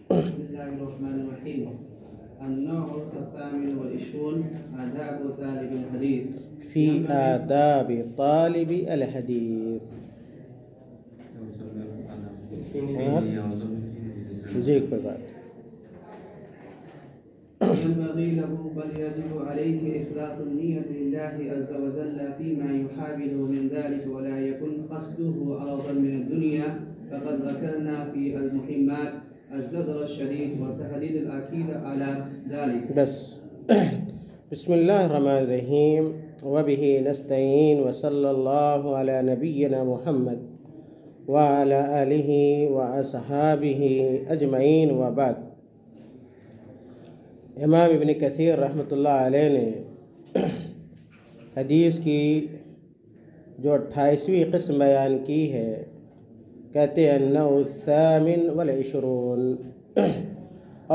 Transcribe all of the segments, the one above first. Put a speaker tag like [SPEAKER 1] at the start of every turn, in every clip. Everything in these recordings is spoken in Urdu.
[SPEAKER 1] بسم الله الرحمن الرحيم. النوع 28 آداب طالب الحديث.
[SPEAKER 2] في آداب طالب الحديث. جی کوئی بات.
[SPEAKER 1] ينبغي له بل يجب عليه إخلاص النية لله عز وجل فيما يحاول من ذلك ولا يكن قصده عرضا من الدنيا، فقد ذكرنا في المهمات الزجر الشديد وتحديد الأكيد على ذلك.
[SPEAKER 2] بس. بسم الله الرحمن الرحيم وبه نستعين وصلى الله على نبينا محمد وعلى آله وأصحابه أجمعين وبعد. امام ابن کثیر رحمۃ اللہ علیہ نے حدیث کی جو 28ویں قسم بیان کی ہے، کہتے ہیں النوع 28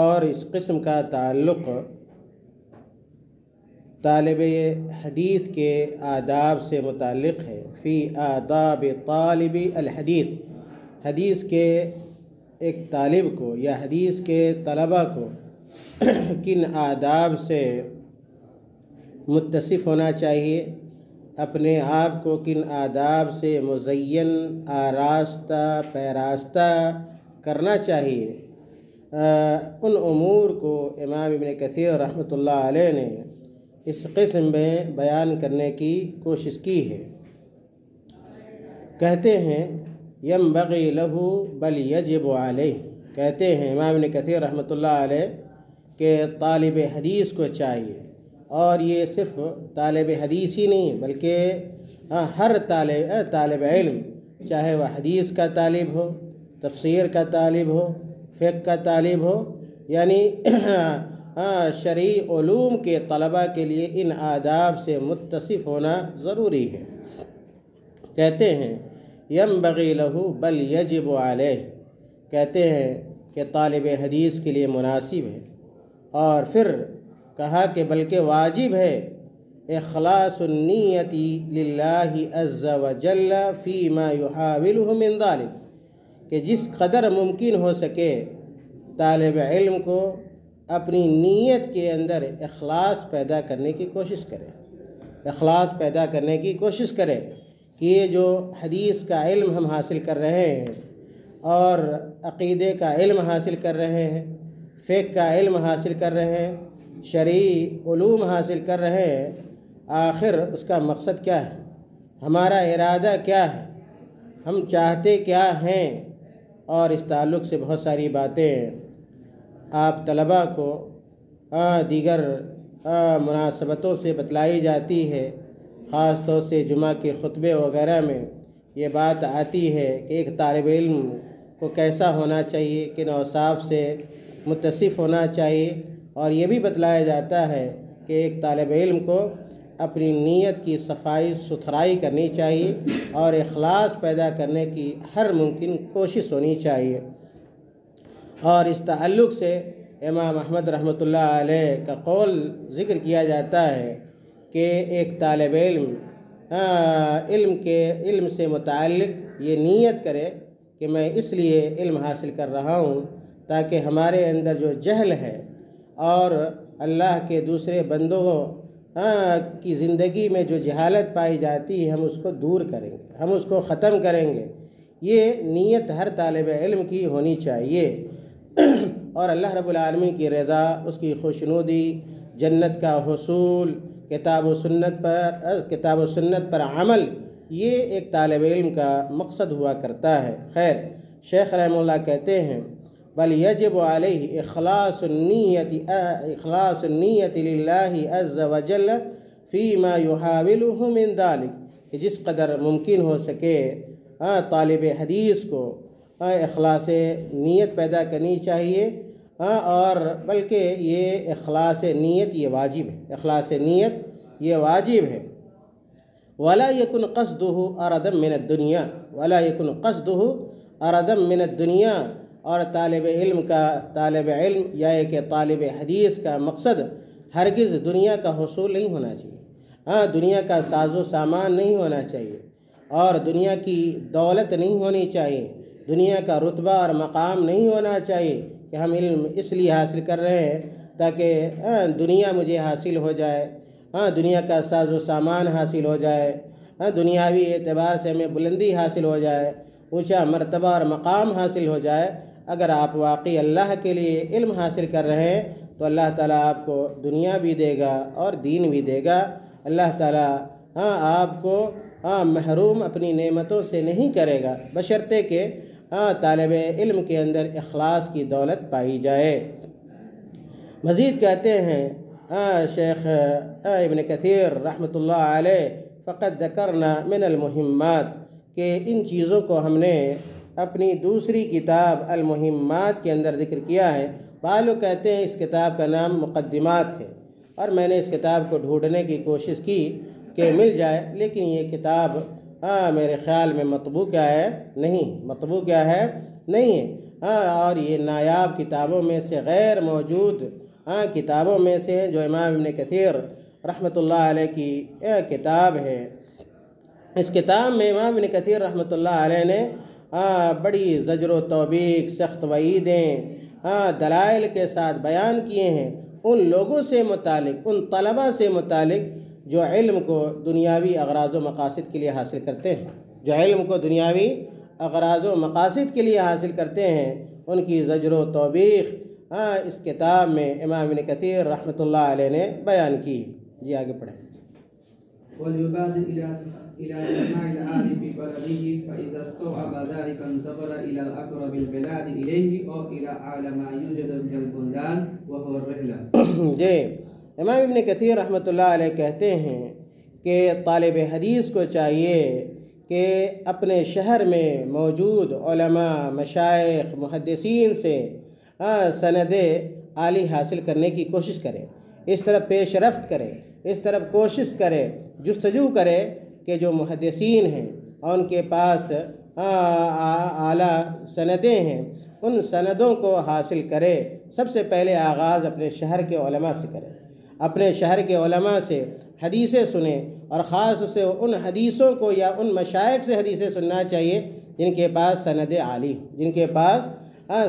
[SPEAKER 2] اور اس قسم کا تعلق طالب حدیث کے آداب سے متعلق ہے. فی آداب طالب الحدیث، حدیث کے ایک طالب کو یا حدیث کے طلبہ کو کن آداب سے متصف ہونا چاہیے، اپنے آپ کو کن آداب سے مزین آراستہ پیراستہ کرنا چاہیے، ان امور کو امام ابن کثیر رحمۃ اللہ علیہ نے اس قسم میں بیان کرنے کی کوشش کی ہے. کہتے ہیں ینبغی لہ بل یجب علیہ، کہتے ہیں امام ابن کثیر رحمۃ اللہ علیہ کہ طالب حدیث کو چاہیے، اور یہ صرف طالب حدیث ہی نہیں بلکہ ہر طالب علم، چاہے وہ حدیث کا طالب ہو، تفسیر کا طالب ہو، فقہ کا طالب ہو، یعنی شرعی علوم کے طلبہ کے لیے ان آداب سے متصف ہونا ضروری ہے. کہتے ہیں ینبغی لہ بل یجب علیہ، کہتے ہیں کہ طالب حدیث کے لیے مناسب ہے، اور پھر کہا کہ بلکہ واجب ہے اخلاص النیت للہ عز وجل فیما یحاولہ من ذلک، کہ جس قدر ممکن ہو سکے طالب علم کو اپنی نیت کے اندر اخلاص پیدا کرنے کی کوشش کرے، اخلاص پیدا کرنے کی کوشش کرے کہ یہ جو حدیث کا علم ہم حاصل کر رہے ہیں اور عقیدے کا علم حاصل کر رہے ہیں، فقہ کا علم حاصل کر رہے ہیں، شرعی علوم حاصل کر رہے ہیں، آخر اس کا مقصد کیا ہے، ہمارا ارادہ کیا ہے، ہم چاہتے کیا ہیں. اور اس تعلق سے بہت ساری باتیں آپ طلباء کو دیگر مناسبتوں سے بتلائی جاتی ہے. خاص طور سے جمعہ کے خطبے وغیرہ میں یہ بات آتی ہے کہ ایک طالب علم کو کیسا ہونا چاہیے، کن اوصاف سے متصف ہونا چاہیے، اور یہ بھی بتلایا جاتا ہے کہ ایک طالب علم کو اپنی نیت کی صفائی ستھرائی کرنی چاہیے اور اخلاص پیدا کرنے کی ہر ممکن کوشش ہونی چاہیے. اور اس تعلق سے امام احمد رحمۃ اللہ علیہ کا قول ذکر کیا جاتا ہے کہ ایک طالب علم سے متعلق یہ نیت کرے کہ میں اس لیے علم حاصل کر رہا ہوں تاکہ ہمارے اندر جو جہل ہے اور اللہ کے دوسرے بندوں کی زندگی میں جو جہالت پائی جاتی ہے ہم اس کو دور کریں گے، ہم اس کو ختم کریں گے. یہ نیت ہر طالب علم کی ہونی چاہیے، اور اللہ رب العالمین کی رضا، اس کی خوشنودی، جنت کا حصول، کتاب و سنت پر عمل، یہ ایک طالب علم کا مقصد ہوا کرتا ہے. خیر، شیخ رحمہ اللہ کہتے ہیں بل یجب علیہ اخلاص النیت للہ عز وجل فیما یحاولہ من ذلک، کہ جس قدر ممکن ہو سکے طالب حدیث کو اخلاص نیت پیدا کرنی چاہیے، اور بلکہ یہ اخلاص نیت یہ واجب ہے، اخلاص نیت یہ واجب ہے. ولا یکن قصدہ اردا من الدنیا، ولا یکن قصدہ اردا من الدنیا، اور طالب علم یا کہ طالب حدیث کا مقصد ہرگز دنیا کا حصول نہیں ہونا چاہیے، دنیا کا ساز و سامان نہیں ہونا چاہیے، اور دنیا کی دولت نہیں ہونی چاہیے، دنیا کا رتبہ اور مقام نہیں ہونا چاہیے کہ ہم علم اس لیے حاصل کر رہے ہیں تاکہ دنیا مجھے حاصل ہو جائے، دنیا کا ساز و سامان حاصل ہو جائے، دنیاوی اعتبار سے ہمیں بلندی حاصل ہو جائے، اونچا مرتبہ اور مقام حاصل ہو جائے۔ اگر آپ واقعی اللہ کے لیے علم حاصل کر رہے ہیں تو اللہ تعالیٰ آپ کو دنیا بھی دے گا اور دین بھی دے گا۔ اللہ تعالیٰ آپ کو محروم اپنی نعمتوں سے نہیں کرے گا، بشرطے کہ طالب علم کے اندر اخلاص کی دولت پائی جائے۔ مزید کہتے ہیں شیخ ابن کثیر رحمۃ اللہ علیہ، فقد ذکرنا من المہمات، کہ ان چیزوں کو ہم نے اپنی دوسری کتاب المہمات کے اندر ذکر کیا ہے۔ بعض لوگ کہتے ہیں اس کتاب کا نام مقدمات ہے، اور میں نے اس کتاب کو ڈھونڈنے کی کوشش کی کہ مل جائے، لیکن یہ کتاب میرے خیال میں مطبوع کیا ہے نہیں ہے، اور یہ نایاب کتابوں میں سے غیر موجود کتابوں میں سے جو امام ابن کثیر رحمۃ اللہ علیہ کی کتاب ہے۔ اس کتاب میں امام ابن کثیر رحمۃ اللہ علیہ نے بڑی زجر و توبیخ، سخت وعیدیں دلائل کے ساتھ بیان کیے ہیں ان لوگوں سے متعلق، ان طلبہ سے متعلق جو علم کو دنیاوی اغراض و مقاصد کے لیے حاصل کرتے ہیں، جو علم کو دنیاوی اغراض و مقاصد کے لیے حاصل کرتے ہیں، ان کی زجر و توبیخ اس کتاب میں امام ابن کثیر رحمۃ اللہ علیہ نے بیان کی۔ جی آگے پڑھیں۔
[SPEAKER 1] وَلْيُبَادِرْ إِلَى سَمَاعِ الْعَالِمِ فِي بَلَدِهِ فَإِذَا اسْتَوْعَبَ ذَلِكَ انْتَقَلَ إِلَى الْأَقْرَبِ الْبِلَادِ إِلَيْهِ أَوْ إِلَى أَعْلَى مَا يُوجَدُ مِنَ الْبُلْدَانِ وَهُوَ الرِّحْلَةُ۔
[SPEAKER 2] جی امام ابن کثیر رحمۃ اللہ علیہ کہتے ہیں کہ طالب حدیث کو چاہیے کہ اپنے شہر میں موجود علماء، مشائخ، محدثین سے سند عالی حاصل کرنے کی کوشش کرے، اس طرف پیش رفت کرے، اس طرف کوشش کرے، جستجو کرے کہ جو محدثین ہیں اور ان کے پاس اعلیٰ سندیں ہیں، ان سندوں کو حاصل کرے۔ سب سے پہلے آغاز اپنے شہر کے علماء سے کرے، اپنے شہر کے علماء سے حدیثیں سنیں، اور خاص سے ان حدیثوں کو یا ان مشائخ سے حدیثیں سننا چاہیے جن کے پاس سند عالی ہو، جن کے پاس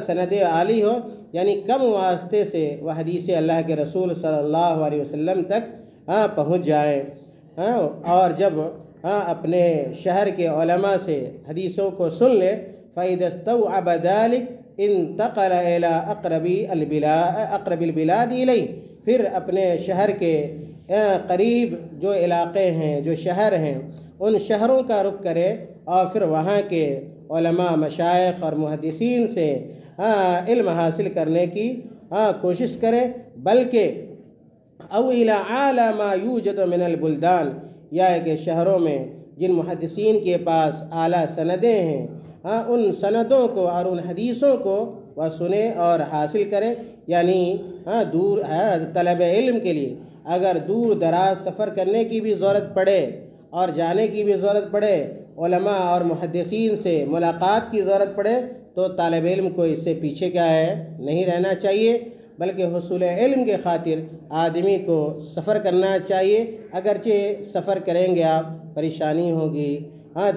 [SPEAKER 2] سند عالی ہو، یعنی کم واسطے سے وہ حدیث اللہ کے رسول صلی اللہ علیہ وسلم تک پہنچ جائیں۔ اور جب اپنے شہر کے علماء سے حدیثوں کو سن لے، فَإِذَا اسْتَوْعَبَ ذَلِكَ انتقل إِلَىٰ أَقْرَبِ الْبِلَادِ إِلَيْهِ، پھر اپنے شہر کے قریب جو علاقے ہیں، جو شہر ہیں، ان شہروں کا رخ کرے اور پھر وہاں کے علماء، مشائخ اور محدثین سے علم حاصل کرنے کی کوشش کرے، بلکہ او الی اعلی ما یوجد من البلدان، یا کہ شہروں میں جن محدثین کے پاس اعلیٰ سندیں ہیں ان سندوں کو اور ان حدیثوں کو وہ سنے اور حاصل کرے۔ یعنی دور طلب علم کے لیے اگر دور دراز سفر کرنے کی بھی ضرورت پڑے اور جانے کی بھی ضرورت پڑے، علماء اور محدثین سے ملاقات کی ضرورت پڑے، تو طالب علم کو اس سے پیچھے کیا ہے نہیں رہنا چاہیے، بلکہ حصول علم کے خاطر آدمی کو سفر کرنا چاہیے۔ اگرچہ سفر کریں گے آپ، پریشانی ہوگی،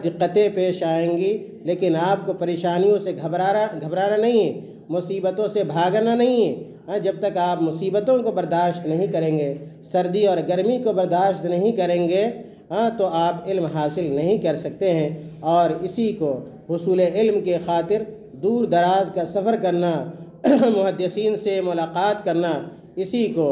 [SPEAKER 2] دقتیں پیش آئیں گی، لیکن آپ کو پریشانیوں سے گھبرانا نہیں ہے، مصیبتوں سے بھاگنا نہیں ہے۔ جب تک آپ مصیبتوں کو برداشت نہیں کریں گے، سردی اور گرمی کو برداشت نہیں کریں گے، تو آپ علم حاصل نہیں کر سکتے ہیں۔ اور اسی کو حصول علم کے خاطر دور دراز کا سفر کرنا، محدثین سے ملاقات کرنا، اسی کو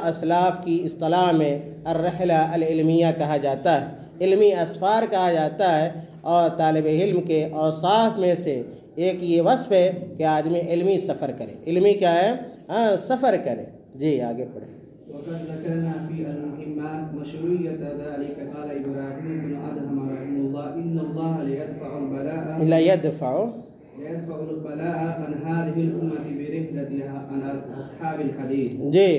[SPEAKER 2] اسلاف کی اصطلاح میں الرحلہ العلمیہ کہا جاتا ہے، علمی اسفار کہا جاتا ہے۔ اور طالب علم کے اوصاف میں سے ایک یہ وصف ہے کہ آدمی علمی سفر کرے، علمی کیا ہے سفر کرے۔ جی آگے پڑھیں۔
[SPEAKER 1] وقد ذكرنا في المهمات مشروعية ذلك. قال إبراهيم بن أدهم رحمه الله إن الله ليدفع البلاء عن هذه الأمة برحلتها عن أصحاب الحديث.
[SPEAKER 2] جی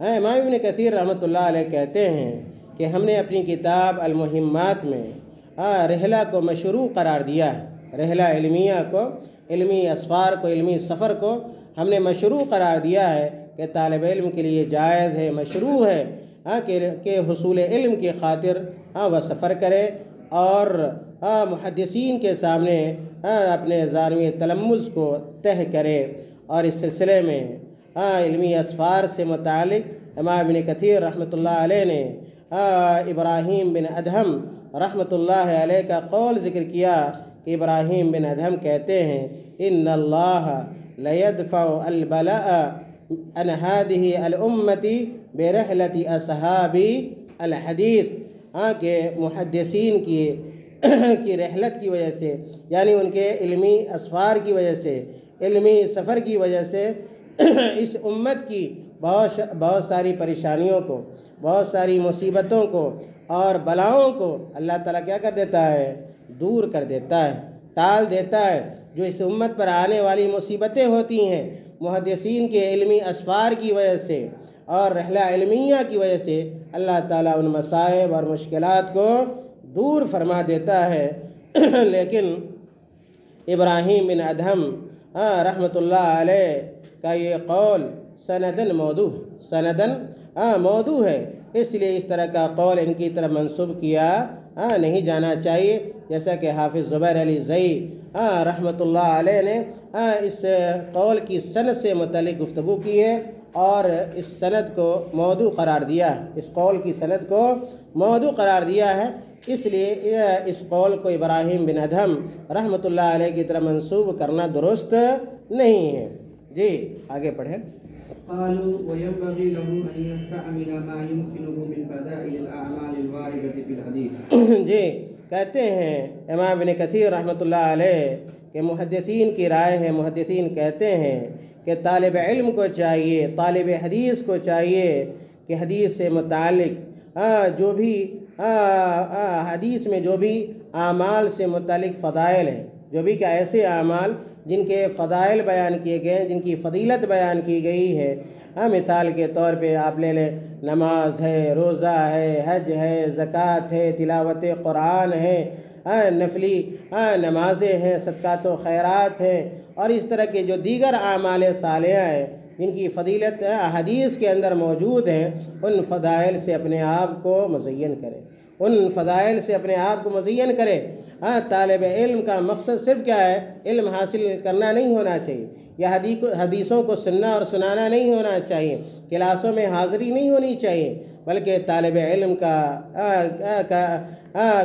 [SPEAKER 2] امام ابن کثیر رحمۃ اللہ علیہ کہتے ہیں کہ ہم نے اپنی کتاب المہمات میں رحلہ کو مشروع قرار دیا ہے، رحلہ علمیہ کو، علمی اسفار کو، علمی سفر کو ہم نے مشروع قرار دیا ہے کہ طالب علم کے لیے جائز ہے، مشروع ہے کہ حصول علم کی خاطر وہ سفر کرے اور محدثین کے سامنے اپنے ضانوی تلمذ کو تہ کرے۔ اور اس سلسلے میں علمی اسفار سے متعلق امام ابن کثیر رحمۃ اللہ علیہ نے ابراہیم بن ادہم رحمۃ اللہ علیہ کا قول ذکر کیا کہ ابراہیم بن ادہم کہتے ہیں ان اللہ لیدفع البلاء عن هذه الامة برحلۃ اصحاب الحدیث، کہ محدثین کی رحلت کی وجہ سے، یعنی ان کے علمی اسفار کی وجہ سے، علمی سفر کی وجہ سے اس امت کی بہت ساری پریشانیوں کو، بہت ساری مصیبتوں کو اور بلاؤں کو اللہ تعالیٰ کیا کر دیتا ہے؟ دور کر دیتا ہے، ٹال دیتا ہے۔ جو اس امت پر آنے والی مصیبتیں ہوتی ہیں محدثین کے علمی اسفار کی وجہ سے اور رحلہ علمیہ کی وجہ سے، اللہ تعالیٰ ان مصائب اور مشکلات کو دور فرما دیتا ہے۔ لیکن ابراہیم بن ادہم رحمۃ اللہ علیہ کا یہ قول سندن موضوع ہے، اس لیے اس طرح کا قول ان کی طرف منسوب کیا نہیں جانا چاہیے، جیسا کہ حافظ زبیر علی زئی رحمۃ اللہ علیہ نے اس قول کی سند سے متعلق گفتگو کی ہے اور اس سند کو موضوع قرار دیا ہے، اس قول کی سند کو موضوع قرار دیا ہے، اس لیے اس قول کو ابراہیم بن ادہم رحمۃ اللہ علیہ کی طرف منسوب کرنا درست نہیں ہے۔ جی آگے پڑھیں۔
[SPEAKER 1] قالوا وينبغي له أن يستعمل ما يمكنه من فضائل الأعمال الواردة في الحديث۔
[SPEAKER 2] جی کہتے ہیں امام ابن کثیر رحمۃ اللہ علیہ کہ محدثین کی رائے ہے، محدثین کہتے ہیں کہ طالب علم کو چاہیے، طالب حدیث کو چاہیے کہ حدیث سے متعلق جو بھی حدیث میں جو بھی اعمال سے متعلق فضائل ہیں، جو بھی کہ ایسے اعمال جن کے فضائل بیان کیے گئے ہیں، جن کی فضیلت بیان کی گئی ہے، مثال کے طور پہ آپ لے لیں نماز ہے، روزہ ہے، حج ہے، زکوٰۃ ہے، تلاوت قرآن ہے، نفلی نمازیں ہیں، صدقات و خیرات ہیں، اور اس طرح کے جو دیگر اعمال صالحہ ہیں جن کی فضیلت حدیث کے اندر موجود ہیں، ان فضائل سے اپنے آپ کو مزین کرے، ان فضائل سے اپنے آپ کو مزین کرے۔ طالب علم کا مقصد صرف کیا ہے؟ علم حاصل کرنا نہیں ہونا چاہیے، یا حدیثوں کو سننا اور سنانا نہیں ہونا چاہیے، کلاسوں میں حاضری نہیں ہونی چاہیے، بلکہ طالب علم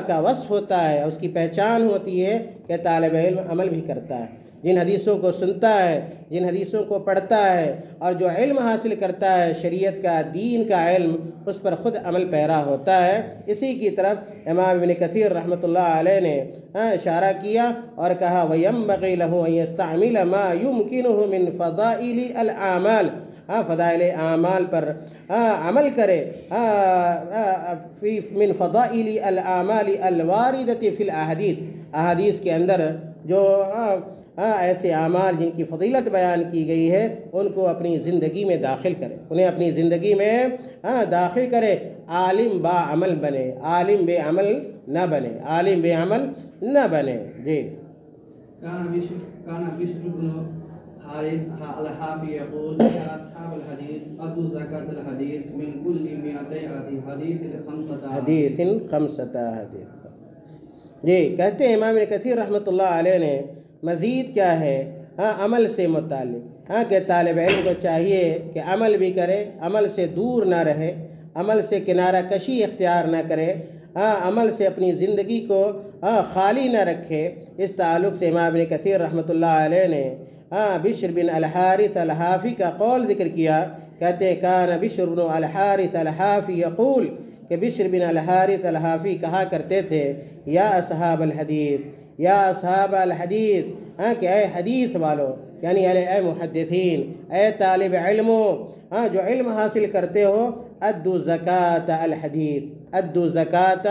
[SPEAKER 2] کا وصف ہوتا ہے، اس کی پہچان ہوتی ہے کہ طالب علم عمل بھی کرتا ہے، جن حدیثوں کو سنتا ہے، جن حدیثوں کو پڑھتا ہے اور جو علم حاصل کرتا ہے شریعت کا، دین کا علم، اس پر خود عمل پیرا ہوتا ہے۔ اسی کی طرف امام ابن کثیر رحمۃ اللہ علیہ نے اشارہ کیا اور کہا وَيَنبَغِي لَهُ أَن يَسْتَعْمِلَ مَا يُمْكِنُهُ مِنْ فَضَائِلِ الْأَعْمَالِ، فضائل اعمال پر عمل کرے، من فضائل الاعمال الواردۃ فی الاحادیث، احادیث کے اندر جو ایسے اعمال جن کی فضیلت بیان کی گئی ہے ان کو اپنی زندگی میں داخل کرے، انہیں اپنی زندگی میں داخل کرے، عالم با عمل بنے، عالم بے عمل نہ بنے، عالم بے عمل نہ بنے۔ جی
[SPEAKER 1] كان بشر بن حارث الحافي يقول يا أصحاب الحديث أدوا زكاة الحديث من كل 200 حديث 5
[SPEAKER 2] حدیث۔ جی کہتے ہیں امام ابن کثیر رحمۃ اللہ علیہ نے مزید کیا ہے عمل سے متعلق کہ طالب علم کو چاہیے کہ عمل بھی کرے، عمل سے دور نہ رہے، عمل سے کنارہ کشی اختیار نہ کرے، عمل سے اپنی زندگی کو خالی نہ رکھے۔ اس تعلق سے امام ابن کثیر رحمۃ اللہ علیہ نے بشر بن الحارث الحافی کا قول ذکر کیا، کہتے ہیں کان بشر بن الحارث الحافی یقول، کہ بشر بن الحارث الحافی کہا کرتے تھے یا اصحاب الحدیث، یا اصحاب الحدیث، کہ اے حدیث والو، یعنی اے محدثین، اے طالب علموں جو علم حاصل کرتے ہو، ادو زکاۃ الحدیث، ادو زکاۃ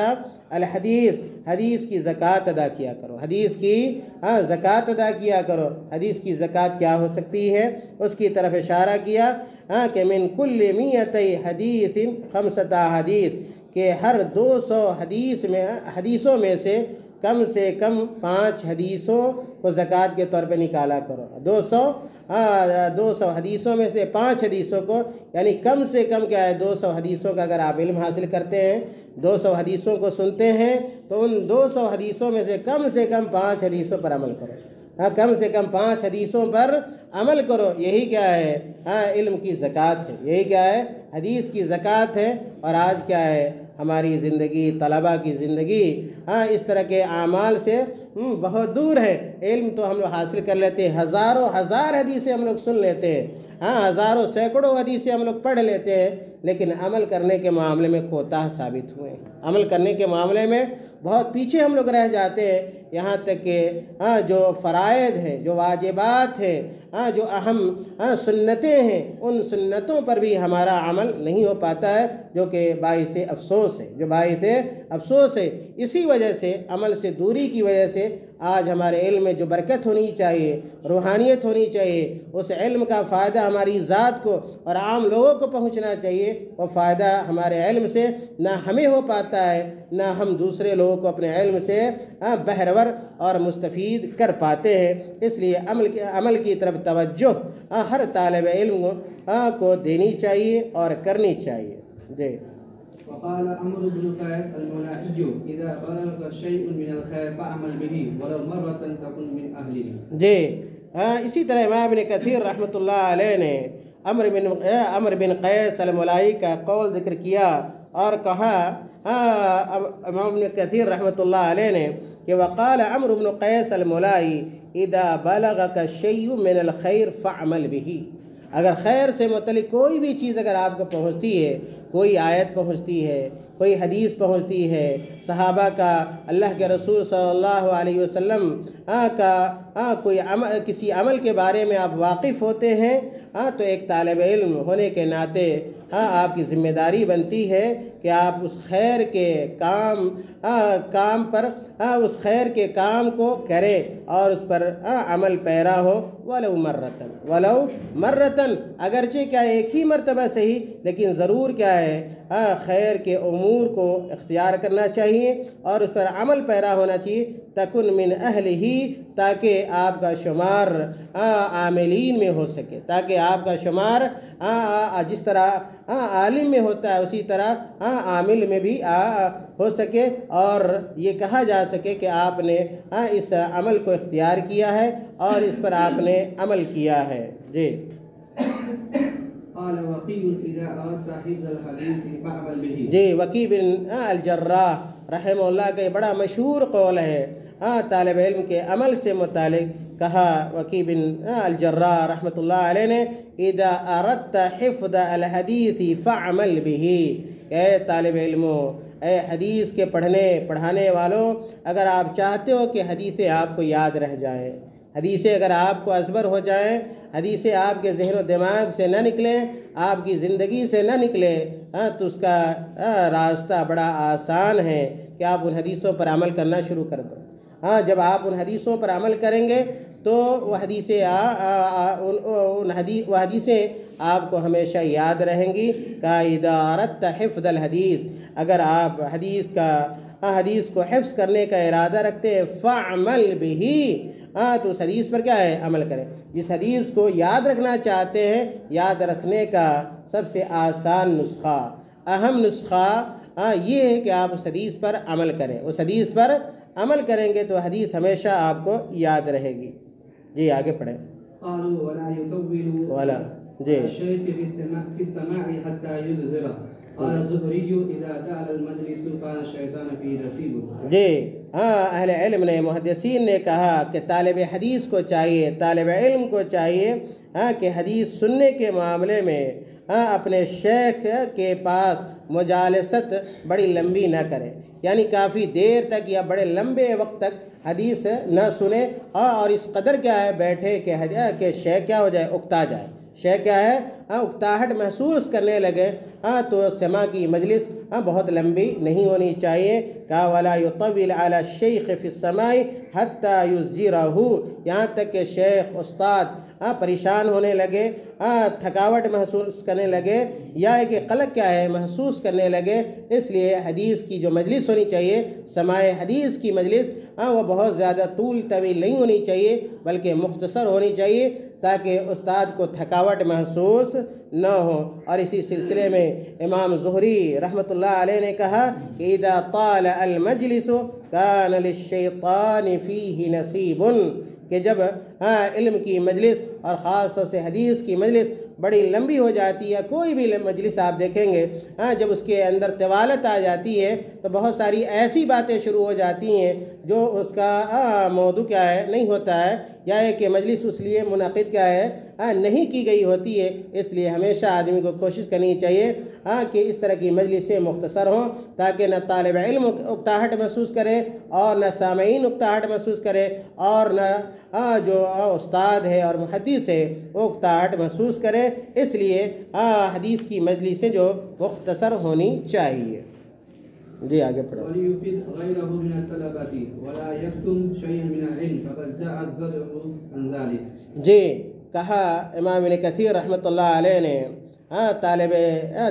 [SPEAKER 2] الحدیث، حدیث کی زکوٰۃ ادا کیا کرو، حدیث کی زکوٰۃ ادا کیا کرو۔ حدیث کی زکوٰۃ کیا ہو سکتی ہے؟ اس کی طرف اشارہ کیا کہ من کل 200 حدیث 5 حدیث، کہ ہر 200 حدیثوں میں سے کم 5 حدیثوں کو زکوٰۃ کے طور پہ نکالا کرو۔ 200 حدیثوں میں سے 5 حدیثوں کو، یعنی کم سے کم کیا ہے 200 حدیثوں کا اگر آپ علم حاصل کرتے ہیں 200 حدیثوں کو سنتے ہیں تو ان 200 حدیثوں میں سے کم 5 حدیثوں پر عمل کرو. کم سے کم 5 حدیثوں پر عمل کرو. یہی کیا ہے؟ علم کی زکوٰۃ ہے. یہی کیا ہے؟ حدیث کی زکوٰۃ ہے. اور آج کیا ہے؟ ہماری زندگی، طلباء کی زندگی اس طرح کے اعمال سے بہت دور ہے. علم تو ہم لوگ حاصل کر لیتے ہیں، ہزاروں حدیثیں ہم لوگ سن لیتے ہیں، ہزاروں سینکڑوں حدیثیں ہم لوگ پڑھ لیتے ہیں، لیکن عمل کرنے کے معاملے میں کوتاہ ثابت ہوئے ہیں. عمل کرنے کے معاملے میں بہت پیچھے ہم لوگ رہ جاتے ہیں. یہاں تک کہ جو فرائض ہیں، جو واجبات ہیں، جو اہم سنتیں ہیں، ان سنتوں پر بھی ہمارا عمل نہیں ہو پاتا ہے، جو کہ باعث افسوس ہے. اسی وجہ سے، عمل سے دوری کی وجہ سے آج ہمارے علم میں جو برکت ہونی چاہیے، روحانیت ہونی چاہیے، اس علم کا فائدہ ہماری ذات کو اور عام لوگوں کو پہنچنا چاہیے. وہ فائدہ ہمارے علم سے نہ ہمیں ہو پاتا ہے، نہ ہم دوسرے لوگوں کو اپنے علم سے بہرور اور مستفید کر پاتے ہیں. اس لیے عمل کی طرف توجہ ہر طالب علم کو دینی چاہیے اور کرنی چاہیے. جی.
[SPEAKER 1] وقال عمرو بن قيس الملائي اذا بلغ شيء من الخير فاعمل به ولو مرة تكن من اهله.
[SPEAKER 2] جی. اسی طرح امام ابن کثیر رحمۃ اللہ علیہ نے عمرو بن قیس الملائی کا قول ذکر کیا اور کہا امام ابن کثیر رحمۃ اللہ علیہ نے کہ وقال عمرو بن قیس الملائی اذا بلغك شيء من الخير فاعمل به. اگر خیر سے متعلق کوئی بھی چیز اگر آپ کو پہنچتی ہے، کوئی آیت پہنچتی ہے، کوئی حدیث پہنچتی ہے، صحابہ کا، اللہ کے رسول صلی اللہ علیہ وسلم کا کوئی کسی عمل کے بارے میں آپ واقف ہوتے ہیں، تو ایک طالب علم ہونے کے ناطے آپ کی ذمہ داری بنتی ہے کہ آپ اس خیر کے کام پر اس خیر کے کام کو کریں اور اس پر عمل پیرا ہو. ولو مرتن اگرچہ کیا ایک ہی مرتبہ صحیح، لیکن ضرور کیا ہے؟ خیر کے امور کو اختیار کرنا چاہیے اور اس پر عمل پیرا ہونا چاہیے. تکن من اہل ہی، تاکہ آپ کا شمار عاملین میں ہو سکے، تاکہ آپ کا شمار جس طرح عالم میں ہوتا ہے اسی طرح عامل میں بھی ہو سکے، اور یہ کہا جا سکے کہ آپ نے اس عمل کو اختیار کیا ہے اور اس پر آپ نے عمل کیا ہے. جی.
[SPEAKER 1] قال وقي اذا اردت حفظ الحديث فاعمل به.
[SPEAKER 2] جی. وقی بن الجراح رحمہ اللہ کا یہ بڑا مشہور قول ہے. طالب علم کے عمل سے متعلق کہا وقی بن الجراح رحمۃ اللہ علیہ نے اذا اردت حفظ الحدیث فاعمل به. اے طالب علموں، اے حدیث کے پڑھانے والوں، اگر آپ چاہتے ہو کہ حدیثیں آپ کو یاد رہ جائیں، حدیثیں اگر آپ کو ازبر ہو جائیں، حدیثیں آپ کے ذہن و دماغ سے نہ نکلیں، آپ کی زندگی سے نہ نکلیں، تو اس کا راستہ بڑا آسان ہے کہ آپ ان حدیثوں پر عمل کرنا شروع کر دو. جب آپ ان حدیثوں پر عمل کریں گے تو وہ حدیثیں آپ کو ہمیشہ یاد رہیں گی. اذا اردت حفظ الحدیث، اگر آپ حدیث کو حفظ کرنے کا ارادہ رکھتے ہیں، فاعمل به، تو اس حدیث پر کیا ہے؟ عمل کریں. جس حدیث کو یاد رکھنا چاہتے ہیں، یاد رکھنے کا سب سے آسان نسخہ، اہم نسخہ یہ ہے کہ آپ اس حدیث پر عمل کریں. اس حدیث پر عمل کریں گے تو حدیث ہمیشہ آپ کو یاد رہے گی. جی آگے پڑھیں.
[SPEAKER 1] قالوا ولا يطول
[SPEAKER 2] جی.
[SPEAKER 1] الشيخ في السماع حتى يزهر. قال الزهري اذا دعا المجلس كان الشيطان في نصيبه.
[SPEAKER 2] جی. اہل علم نے، محدثین نے کہا کہ طالب حدیث کو چاہیے، طالب علم کو چاہیے کہ حدیث سننے کے معاملے میں اپنے شیخ کے پاس مجالست بڑی لمبی نہ کرے، یعنی کافی دیر تک یا بڑے لمبے وقت تک حدیث نہ سنے، اور اس قدر کیا ہے بیٹھے کہ شیخ کیا ہو جائے؟ اکتا جائے. شیخ کیا ہے؟ اکتاہٹ محسوس کرنے لگے. تو سماع کی مجلس بہت لمبی نہیں ہونی چاہیے. کہا ولا يطول على الشيخ في السماع حتى يزجره، یہاں تک کہ شیخ استاد پریشان ہونے لگے، تھکاوٹ محسوس کرنے لگے، یا کہ قلق کیا ہے؟ محسوس کرنے لگے. اس لیے حدیث کی جو مجلس ہونی چاہیے، سماع حدیث کی مجلس، وہ بہت زیادہ طول طویل نہیں ہونی چاہیے، بلکہ مختصر ہونی چاہیے، تاکہ استاد کو تھکاوٹ محسوس نہ ہو۔ اور اسی سلسلے میں امام زہری رحمۃ اللہ علیہ نے کہا کہ اذا طال المجلس کان للشیطان فیہ نصیب، کہ جب علم کی مجلس اور خاص طور سے حدیث کی مجلس بڑی لمبی ہو جاتی ہے، کوئی بھی مجلس آپ دیکھیں گے جب اس کے اندر طوالت آ جاتی ہے تو بہت ساری ایسی باتیں شروع ہو جاتی ہیں جو اس کا موضوع کیا ہے نہیں ہوتا ہے، یا ہے کہ مجلس اس لیے منعقد کیا ہے نہیں کی گئی ہوتی ہے۔ اس لیے ہمیشہ آدمی کو کوشش کرنی چاہیے کہ اس طرح کی مجلسیں مختصر ہوں، تاکہ نہ طالب علم اکتاہٹ محسوس کرے اور نہ سامعین اکتاہٹ محسوس کرے، اور نہ جو استاد ہے اور محدث ہے وہ اکتاہٹ محسوس کرے۔ اس لیے حدیث کی مجلسیں جو مختصر ہونی چاہیے۔ جی آگے پڑھو۔
[SPEAKER 1] وَلْيُفِدْ غَيْرَهُ مِنَ الطَّلَبَةِ وَلَا يَكْتُمْ شَيْئًا مِنَ الْعِلْمِ فَقَدْ جَاءَ الزَّجْرُ عَنْ ذَلِكَ۔
[SPEAKER 2] جی کہا امام ابن کثیر رحمۃ اللہ علیہ نے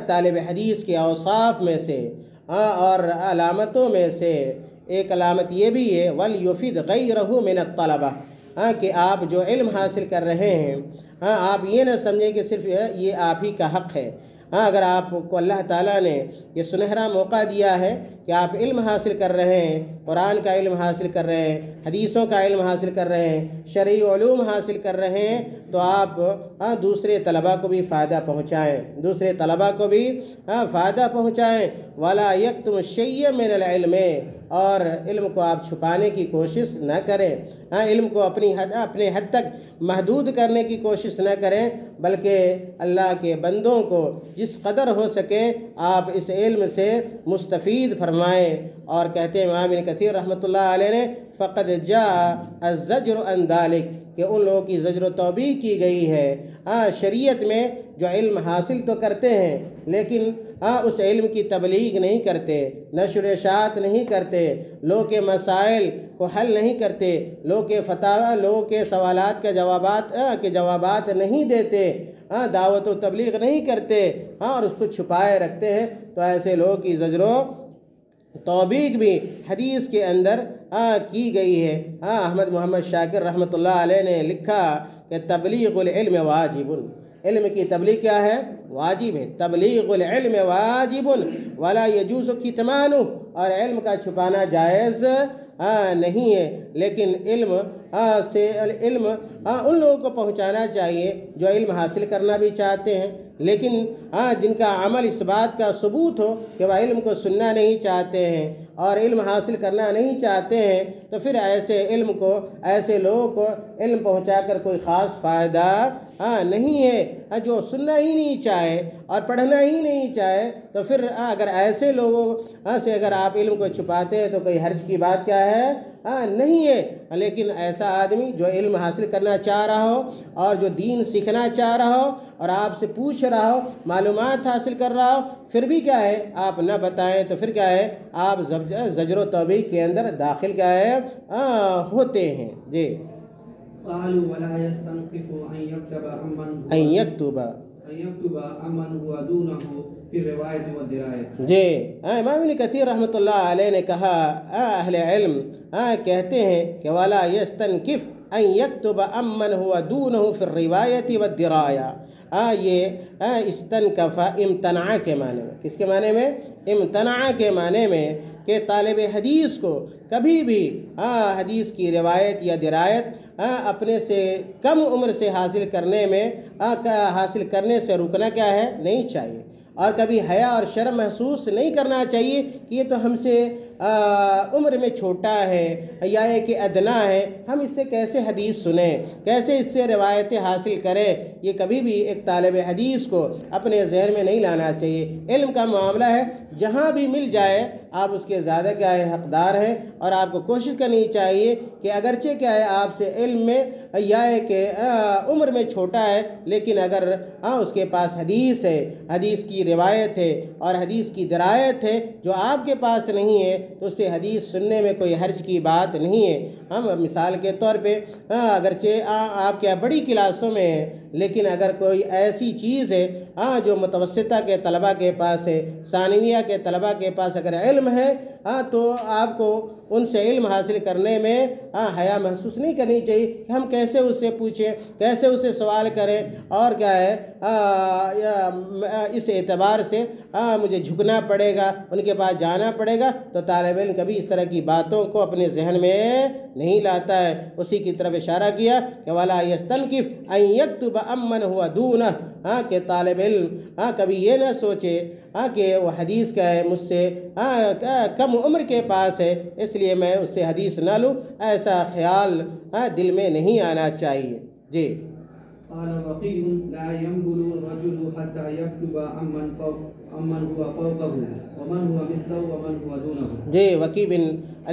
[SPEAKER 2] طالب حدیث کے اوصاف میں سے اور علامتوں میں سے ایک علامت یہ بھی ہے وَلْيُفِدْ غَيْرَهُ مِنَ الطَّلَبَةِ، کہ آپ جو علم حاصل کر رہے ہیں آپ یہ نہ سمجھیں کہ صرف یہ آپ ہی کا حق ہے۔ اگر آپ کو اللہ تعالیٰ نے یہ سنہرا موقع دیا ہے کہ آپ علم حاصل کر رہے ہیں، قرآن کا علم حاصل کر رہے ہیں، حدیثوں کا علم حاصل کر رہے ہیں، شرعی علوم حاصل کر رہے ہیں، تو آپ دوسرے طلباء کو بھی فائدہ پہنچائیں، دوسرے طلباء کو بھی فائدہ پہنچائیں۔ وَلَا يَكْتُمْ شَيْئًا مِنَ الْعِلْمِ، اور علم کو آپ چھپانے کی کوشش نہ کریں، علم کو اپنے حد تک محدود کرنے کی کوشش نہ کریں، بلکہ اللہ کے بندوں کو جس قدر ہو سکے آپ اس علم سے مستفید فرمائیں۔ اور کہتے ہیں امام ابن کثیر رحمۃ اللہ علیہ نے فقد جاء الزجر عن ذلك، کہ ان لوگوں کی زجر و توبیخ کی گئی ہے شریعت میں جو علم حاصل تو کرتے ہیں لیکن اس علم کی تبلیغ نہیں کرتے، نشر و اشاعت نہیں کرتے، لوگوں کے مسائل کو حل نہیں کرتے، لوگوں کے فتاوی، لوگوں کے سوالات کے جوابات نہیں دیتے، دعوت و تبلیغ نہیں کرتے اور اس کو چھپائے رکھتے ہیں، تو ایسے لوگوں کی زجر و توبیخ بھی حدیث کے اندر کی گئی ہے۔ احمد محمد شاکر رحمۃ اللہ علیہ نے لکھا کہ تبلیغ العلم واجب، علم کی تبلیغ کیا ہے؟ واجب ہے۔ تبلیغ العلم واجب ولا یجوز کتمانہ، اور علم کا چھپانا جائز نہیں ہے، لیکن علم ان لوگوں کو پہنچانا چاہیے جو علم حاصل کرنا بھی چاہتے ہیں، لیکن جن کا عمل اس بات کا ثبوت ہو کہ وہ علم کو سننا نہیں چاہتے ہیں اور علم حاصل کرنا نہیں چاہتے ہیں، تو پھر ایسے لوگوں کو علم پہنچا کر کوئی خاص فائدہ نہیں ہے۔ جو سننا ہی نہیں چاہے اور پڑھنا ہی نہیں چاہے، تو پھر اگر ایسے لوگوں سے اگر آپ علم کو چھپاتے ہیں تو کوئی حرج کی بات کیا ہے؟ نہیں ہے۔ لیکن ایسا آدمی جو علم حاصل کرنا چاہ رہا ہو اور جو دین سیکھنا چاہ رہا ہو اور آپ سے پوچھ رہا ہو، معلومات حاصل کر رہا ہو، پھر بھی کیا ہے آپ نہ بتائیں، تو پھر کیا ہے آپ زجر و توبیخ کے اندر داخل کیا ہے ہوتے ہیں۔ جی
[SPEAKER 1] قالوا ولا يستنكف أن يكتب عمن هو دونه في الرواية والدراية۔
[SPEAKER 2] جی امام ابن کثیر رحمۃ اللہ علیہ نے کہا اہل علم کہتے ہیں کہ ولا يستنكف ان يكتب عمن هو دونه في الرواية والدراية، یہ استنکف امتنع کے معنی میں، کس کے معنی میں؟ امتنع کے معنی میں کہ طالب حدیث کو کبھی بھی حدیث کی روایت یا درایت اپنے سے کم عمر سے حاصل کرنے سے رکنا کیا ہے؟ نہیں چاہیے، اور کبھی حیا اور شرم محسوس نہیں کرنا چاہیے کہ یہ تو ہم سے عمر میں چھوٹا ہے یا ایک ادنا ہے، ہم اس سے کیسے حدیث سنیں، کیسے اس سے روایتیں حاصل کریں۔ یہ کبھی بھی ایک طالب حدیث کو اپنے ذہن میں نہیں لانا چاہیے۔ علم کا معاملہ ہے، جہاں بھی مل جائے آپ اس کے زیادہ کیا ہے حقدار ہیں، اور آپ کو کوشش کرنی چاہیے کہ اگرچہ کیا ہے آپ سے علم میں یا کہ عمر میں چھوٹا ہے، لیکن اگر اس کے پاس حدیث ہے، حدیث کی روایت ہے اور حدیث کی درایت ہے جو آپ کے پاس نہیں ہے، تو اس سے حدیث سننے میں کوئی حرج کی بات نہیں ہے۔ ہم مثال کے طور پہ اگرچہ آپ کیا بڑی کلاسوں میں ہیں، لیکن اگر کوئی ایسی چیز ہے جو متوسطہ کے طلباء کے پاس ہے، ثانویہ کے طلباء کے پاس اگر علم ہے تو آپ کو ان سے علم حاصل کرنے میں حیا محسوس نہیں کرنی چاہیے کہ ہم کیسے اس سے پوچھیں، کیسے اسے سوال کریں، اور کیا ہے اس اعتبار سے مجھے جھکنا پڑے گا، ان کے پاس جانا پڑے گا، تو طالب علم کبھی اس طرح کی باتوں کو اپنے ذہن میں نہیں لاتا ہے۔ اسی کی طرف اشارہ کیا کہ وَلَا يَسْتَنْكِفْ أَنْ يَكْتُبَ عَمَّنْ هُوَ دُونَهُ، کہ طالب علم کبھی یہ نہ سوچے کہ وہ حدیث کا ہے مجھ سے کم عمر کے پاس ہے، اس لیے میں اس سے حدیث نہ لوں، ایسا خیال دل میں نہیں آنا چاہیے۔ جی
[SPEAKER 1] قال وقيل لا ينبل الرجل حتى يكتب عمن هو فوقه ومن هو مثله ومن هو دونه۔
[SPEAKER 2] جی وکی بن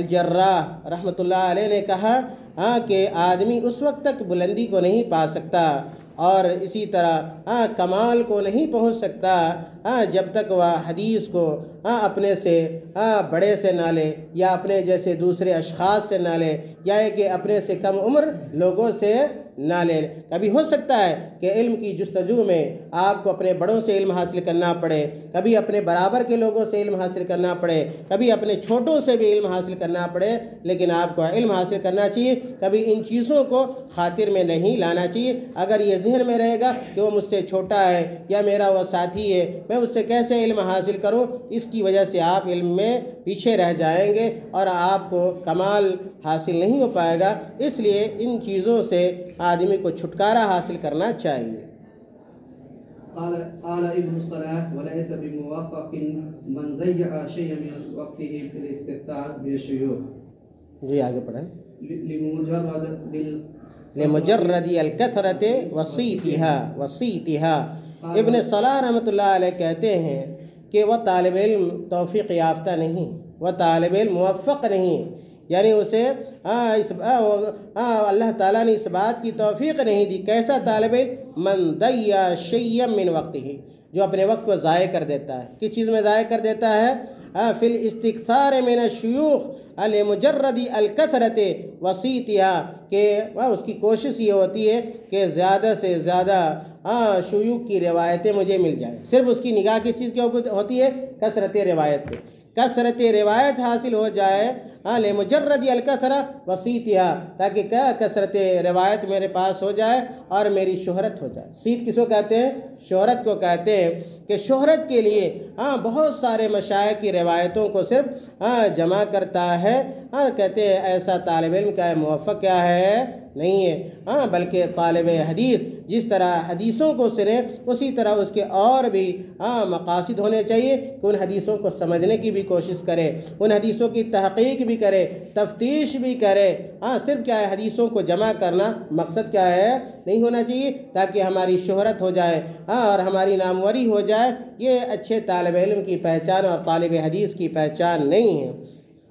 [SPEAKER 2] الجراح رحمۃ اللہ علیہ نے کہا کہ آدمی اس وقت تک بلندی کو نہیں پا سکتا اور اسی طرح کمال کو نہیں پہنچ سکتا جب تک وہ حدیث کو اپنے سے بڑے سے نہ لے، یا اپنے جیسے دوسرے اشخاص سے نہ لے، یا کہ اپنے سے کم عمر لوگوں سے نہ لے۔ کبھی ہو سکتا ہے کہ علم کی جستجو میں آپ کو اپنے بڑوں سے علم حاصل کرنا پڑے، کبھی اپنے برابر کے لوگوں سے علم حاصل کرنا پڑے، کبھی اپنے چھوٹوں سے بھی علم حاصل کرنا پڑے، لیکن آپ کو علم حاصل کرنا چاہیے، کبھی ان چیزوں کو خاطر میں نہیں لانا چاہیے۔ اگر یہ ذہن میں رہے گا کہ وہ مجھ سے چھوٹا ہے یا میرا وہ ساتھی ہے، میں اس سے کیسے علم حاصل کروں، اس کی وجہ سے آپ علم میں پیچھے رہ جائیں گے اور آپ کو کمال حاصل نہیں ہو پائے گا۔ اس لیے ان چیزوں سے آدمی کو چھٹکارا حاصل کرنا چاہیے۔
[SPEAKER 1] قال ابن الصلاح وليس بموفق من ضيع شيئا من وقته في الاستكثار بالشيوخ۔
[SPEAKER 2] جی آگے پڑھیں۔
[SPEAKER 1] لمجرد
[SPEAKER 2] الکثرت وصیتها۔ ابن صلاح رحمۃ اللہ علیہ کہتے ہیں کہ وہ طالب علم توفیق یافتہ نہیں، وہ طالب علم موفق نہیں، یعنی اسے اللہ تعالیٰ نے اس بات کی توفیق نہیں دی۔ کیسا طالب علم؟ من ضیع شیئا من وقتہ، جو اپنے وقت کو ضائع کر دیتا ہے۔ کس چیز میں ضائع کر دیتا ہے؟ فی الاستکثار من الشیوخ لمجرد الکثرت وصیتها، کہ اس کی کوشش یہ ہوتی ہے کہ زیادہ سے زیادہ شیوخ کی روایتیں مجھے مل جائیں۔ صرف اس کی نگاہ کس چیز کے اوپر ہوتی ہے؟ کثرت روایت پہ، کثرت روایت حاصل ہو جائے، لمجرد الکثرہ وصیتها، تاکہ کیا کثرت روایت میرے پاس ہو جائے اور میری شہرت ہو جائے۔ سیت کس کو کہتے ہیں؟ شہرت کو کہتے ہیں، کہ شہرت کے لیے بہت سارے مشائخ کی روایتوں کو صرف جمع کرتا ہے۔ کہتے ہیں ایسا طالب علم کا موفق کیا ہے؟ نہیں ہے، بلکہ طالب حدیث جس طرح حدیثوں کو سنے اسی طرح اس کے اور بھی مقاصد ہونے چاہیے کہ ان حدیثوں کو سمجھنے کی بھی کوشش کرے، ان حدیثوں کی تحقیق بھی کرے، تفتیش بھی کرے۔ صرف کیا ہے حدیثوں کو جمع کرنا مقصد کیا ہے؟ نہیں ہونا چاہیے، تاکہ ہماری شہرت ہو جائے اور ہماری ناموری ہو جائے۔ یہ اچھے طالب علم کی پہچان اور طالب حدیث کی پہچان نہیں ہے۔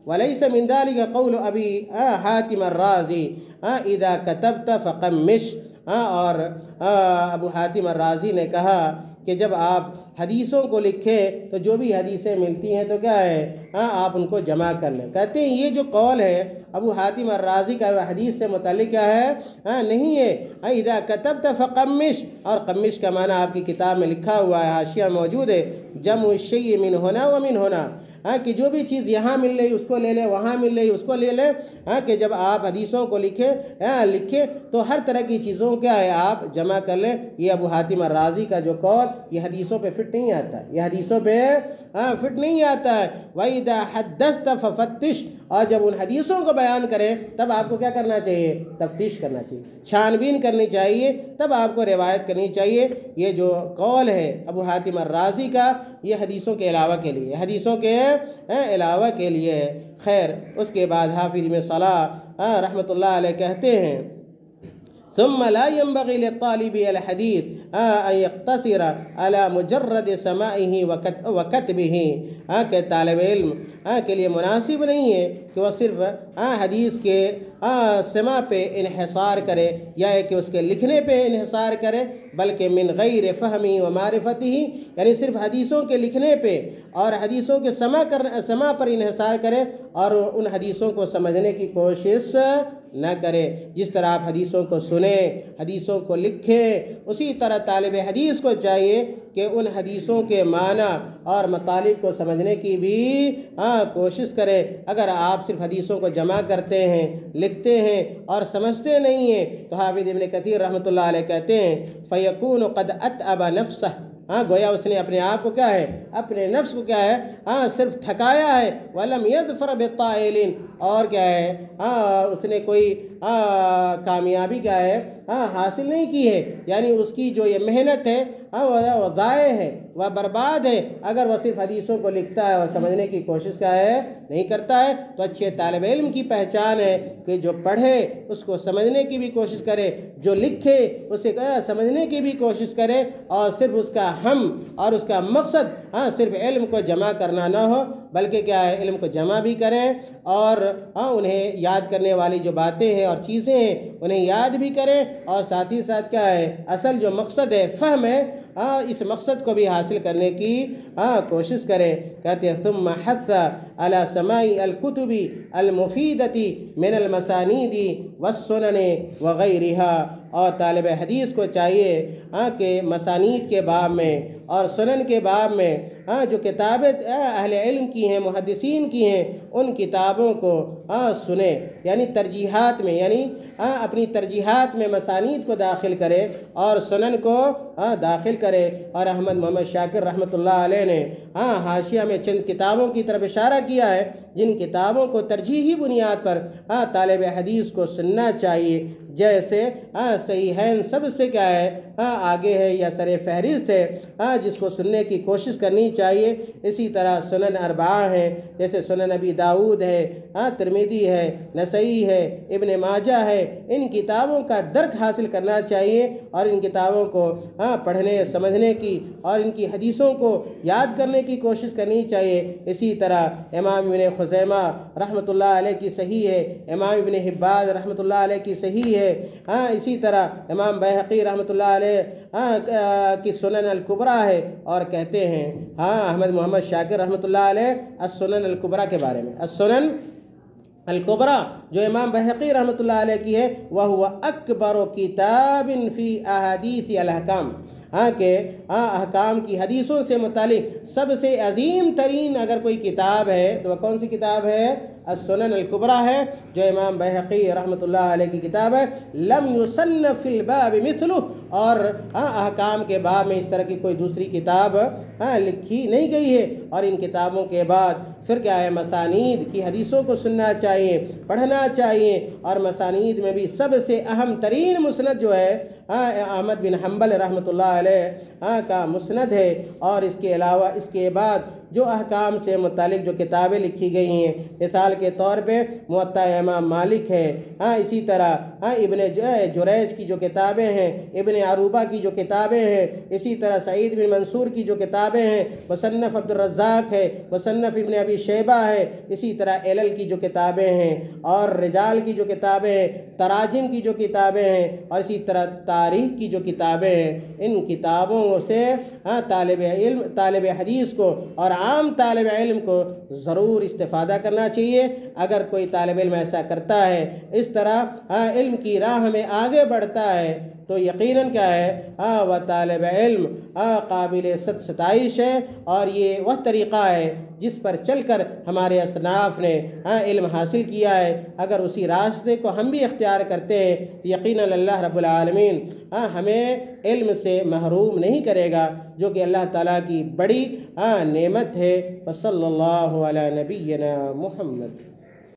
[SPEAKER 2] وَلَيْسَ مِنْ ذَلِكَ قَوْلُ أَبِي حَاتِمَ الرَّازِي إِذَا كَتَبْتَ فَقَمِّشْ۔ اور ابو حاتم الرازی نے کہا کہ جب آپ حدیثوں کو لکھیں تو جو بھی حدیثیں ملتی ہیں تو کیا ہے آپ ان کو جمع کر لیں۔ کہتے ہیں یہ جو قول ہے ابو حاتم الرازی کا حدیث سے متعلق کیا ہے؟ نہیں ہے۔ اذا کتبت فقمش، اور قمش کا معنی آپ کی کتاب میں لکھا ہوا ہے، حاشیہ موجود ہے، جمع الشیء من ہونا ومن ہونا، کہ جو بھی چیز یہاں مل رہی اس کو لے لیں، وہاں مل رہی اس کو لے لیں، کہ جب آپ حدیثوں کو لکھیں تو ہر طرح کی چیزوں کیا ہے آپ جمع کر لیں۔ یہ ابو حاتم الرازی کا جو قول یہ حدیثوں پہ فٹ نہیں آتا ہے، یہ حدیثوں پہ فٹ نہیں آتا ہے۔ وَإِذَا حَدَّثْتَ فَفَتِّشْ، اور جب ان حدیثوں کو بیان کریں تب آپ کو کیا کرنا چاہیے؟ تفتیش کرنا چاہیے، چھان بین کرنی چاہیے، تب آپ کو روایت کرنی چاہیے۔ یہ جو قول ہے ابو حاتم الرازی کا یہ حدیثوں کے علاوہ کے لیے، حدیثوں کے علاوہ کے لیے۔ خیر اس کے بعد حافظ ابن صلاح رحمۃ اللہ علیہ کہتے ہیں ثم لا ينبغي للطالب الحديث ان يقتصر على مجرد سماعه وكتبه، کہ طالب علم کے لیے مناسب نہیں ہے کہ وہ صرف حدیث کے سما پہ انحصار کرے یا کہ اس کے لکھنے پہ انحصار کرے، بلکہ من غیر فہمی و معرفتی ہی، یعنی صرف حدیثوں کے لکھنے پہ اور حدیثوں کے سما پر انحصار کرے اور ان حدیثوں کو سمجھنے کی کوشش نہ کرے۔ جس طرح آپ حدیثوں کو سنیں، حدیثوں کو لکھیں، اسی طرح طالب حدیث کو چاہیے کہ ان حدیثوں کے معنی اور مطالب کو سمجھنے کی بھی کوشش کرے۔ اگر آپ صرف حدیثوں کو جمع کرتے ہیں، لکھتے ہیں اور سمجھتے نہیں ہیں تو حافظ ابن کثیر رحمۃ اللہ علیہ کہتے ہیں فَيَكُونُ قَدْ أَتْعَبَ نَفْسَهُ، گویا اس نے اپنے آپ کو کیا ہے، اپنے نفس کو کیا ہے، صرف تھکایا ہے۔ وَلَمْ يَظْفَرْ بِالطَّائِلِينَ، اور کیا ہے، اس نے کوئی کامیابی کیا ہے حاصل نہیں کی ہے، یعنی اس کی جو یہ محنت ہے وہ ضائع ہے، وہ برباد ہے اگر وہ صرف حدیثوں کو لکھتا ہے اور سمجھنے کی کوشش کیا ہے نہیں کرتا ہے۔ تو اچھے طالب علم کی پہچان ہے کہ جو پڑھے اس کو سمجھنے کی بھی کوشش کرے، جو لکھے اسے سمجھنے کی بھی کوشش کرے، اور صرف اس کا ہم اور اس کا مقصد صرف علم کو جمع کرنا نہ ہو، بلکہ کیا ہے، علم کو جمع بھی کریں اور انہیں یاد کرنے والی جو باتیں ہیں اور چیزیں ہیں انہیں یاد بھی کریں، اور ساتھ ہی ساتھ کیا ہے، اصل جو مقصد ہے، فہم ہے، اس مقصد کو بھی حاصل کرنے کی کوشش کریں۔ کہتے ہیں ثم حث على سماع الكتب المفیدة من المسانید والسنن وغیرها، اور طالب حدیث کو چاہیے کہ مسانید کے باب میں اور سنن کے باب میں جو کتابیں اہل علم کی ہیں، محدثین کی ہیں، ان کتابوں کو سنیں، یعنی ترجیحات میں، یعنی اپنی ترجیحات میں مسانید کو داخل کرے اور سنن کو داخل کرے۔ اور احمد محمد شاکر رحمۃ اللہ علیہ نے حاشیہ میں چند کتابوں کی طرف اشارہ کیا ہے جن کتابوں کو ترجیحی بنیاد پر طالب حدیث کو سننا چاہیے، جیسے صحیحین سب سے کیا ہے آگے ہے یا سر فہرست ہے، جس کو سننے کی کوشش کرنی چاہیے۔ اسی طرح سنن اربعہ ہیں، جیسے سنن ابی داؤد ہے، ترمذی ہے، نسائی ہے، ابن ماجہ ہے، ان کتابوں کا درک حاصل کرنا چاہیے اور ان کتابوں کو پڑھنے سمجھنے کی اور ان کی حدیثوں کو یاد کرنے کی کوشش کرنی چاہیے۔ اسی طرح امام ابن خزیمہ رحمۃ اللہ علیہ کی صحیح ہے، امام ابن حبان رحمۃ اللہ علیہ کی صحیح ہے، اسی طرح امام بیہقی رحمۃ اللہ علیہ کی سنن الکبریٰ ہے۔ اور کہتے ہیں احمد محمد شاکر رحمۃ اللہ علیہ السنن الکبریٰ کے بارے میں، السنن الکبریٰ جو امام بیہقی رحمۃ اللہ علیہ کی ہے، وَهُوَ أَكْبَرُ كِتَابٍ فِي أَحَادِيثِ الْأَحْكَامِ، کہ احکام کی حدیثوں سے متعلق سب سے عظیم ترین اگر کوئی کتاب ہے تو وہ کون سی کتاب ہے؟ السنن الکبریٰ ہے، جو امام بیہقی رحمۃ اللہ علیہ کی کتاب ہے۔ لم یصنف فی الباب مثلہ، اور احکام کے باب میں اس طرح کی کوئی دوسری کتاب لکھی نہیں گئی ہے۔ اور ان کتابوں کے بعد پھر کیا ہے، مسانید کی حدیثوں کو سننا چاہیے، پڑھنا چاہیے، اور مسانید میں بھی سب سے اہم ترین مسند جو ہے احمد بن حنبل رحمۃ اللہ علیہ کا مسند ہے۔ اور اس کے علاوہ اس کے بعد جو احکام سے متعلق جو کتابیں لکھی گئی ہیں، مثال کے طور پہ موطا امام مالک ہے، اسی طرح ابن جریج کی جو کتابیں ہیں، ابن عروبہ کی جو کتابیں ہیں، اسی طرح سعید بن منصور کی جو کتابیں ہیں، مصنف عبد الرزاق ہے، مصنف ابن ابی شیبہ ہے، اسی طرح علل کی جو کتابیں ہیں اور رجال کی جو کتابیں ہیں، تراجم کی جو کتابیں ہیں، اور اسی طرح تاریخ کی جو کتابیں ہیں، ان کتابوں سے طالب حدیث کو اور عام طالب علم کو ضرور استفادہ کرنا چاہیے۔ اگر کوئی طالب علم ایسا کرتا ہے، اس طرح علم کی راہ میں آگے بڑھتا ہے، تو یقیناً کیا ہے، وہ طالب علم قابل ستائش ہے، اور یہ وہ طریقہ ہے جس پر چل کر ہمارے اسلاف نے علم حاصل کیا ہے۔ اگر اسی راستے کو ہم بھی اختیار کرتے ہیں تو یقیناً اللہ رب العالمین ہمیں علم سے محروم نہیں کرے گا، جو کہ اللہ تعالیٰ کی بڑی نعمت ہے۔ وصلی اللہ علی نبینا محمد۔